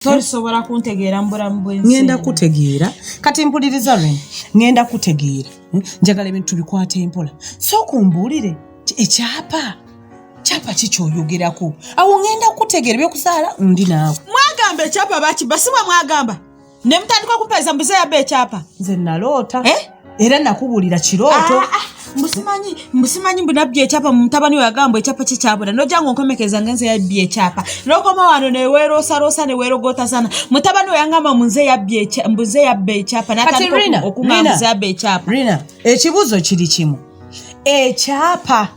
Tosobola kuntegeera mbulamu bwensi. Ngenda kutegeera kati mpuliriza lwe ngenda kutegeera njagala ebintu bikwate empola so kumbuulire ekyapa kyapa kikyoyogerako awo ngenda kutegeera byokusaala ndi naawe Mwagamba ekyapa bakibasimwa mwagamba ne mutandika kumpeza mbuze yabba ekyapa nze naloota era nakubuulira kirooto Mbusimanyi mbunabye ekyapa mutabani we yagamba ekyapa kikyabula nojjangu nkomekeza ngenze yabbye ekyapa n'okoma wano ne weeroosa ne weerogota sana mutabani we yangamba mbuze yabba ekyapa n'atandika okungambuza yabba ekyapa. Rina ekibuuzo kiri kimu ekyapa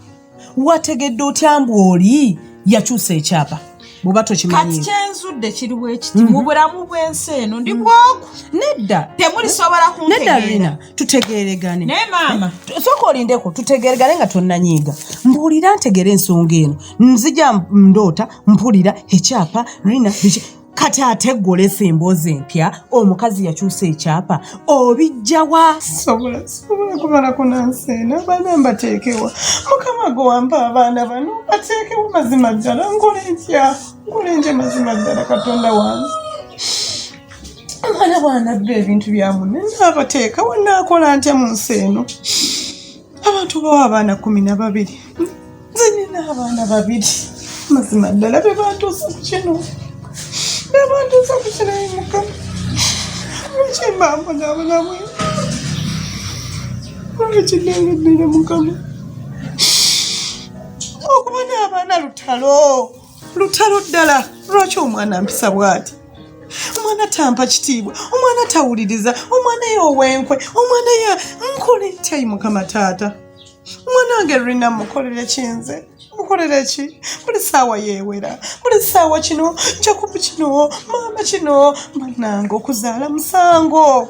wategedde otya mbu oli yakyusa ekyapa buba tokimanyi kati kyenzudde kiri bwekiti mu bulamu bw'ensi eno ndi bwoku nedda temulisobola kuntegeera. Nedda Rina tutegeeregane naye maama sooka olindeko tutegeeregane nga tonnanyiiga mbuulira ntegere ensonga eno nzija ndoota mpulira ekyapa Rina kati ate ggole emboozi empya omukazi yakyusa ekyapa obijjawa sobola kubala kunanseena abaana mbateekewa mukama gwe wampa abaana bano bateekewo mazima ddala nkolenje mazima ddala katonda wange abaana bwanabba ebintu byamunne naabateeka wanaakola ntya mu nsi eno abantu bawa abaana 12 nze nina abaana 2 mazima ddala be bantuusa ku kino Nebantuusa ku kino mukama ekimbambo n'abalamu ekiddengeddere mukama okuba n'abaana lutalo ddala lwaki omwana mpisa bw'ati omwana tampa kitiibwa omwana tawuliriza omwana y'ow'enkwe omwana nkole ntyayi mukama taata omwana wange Rina mukolere kinze mukolere ki buli ssaawa yeewera buli ssaawa kino njakubu kino maama kino bannange okuzaala musango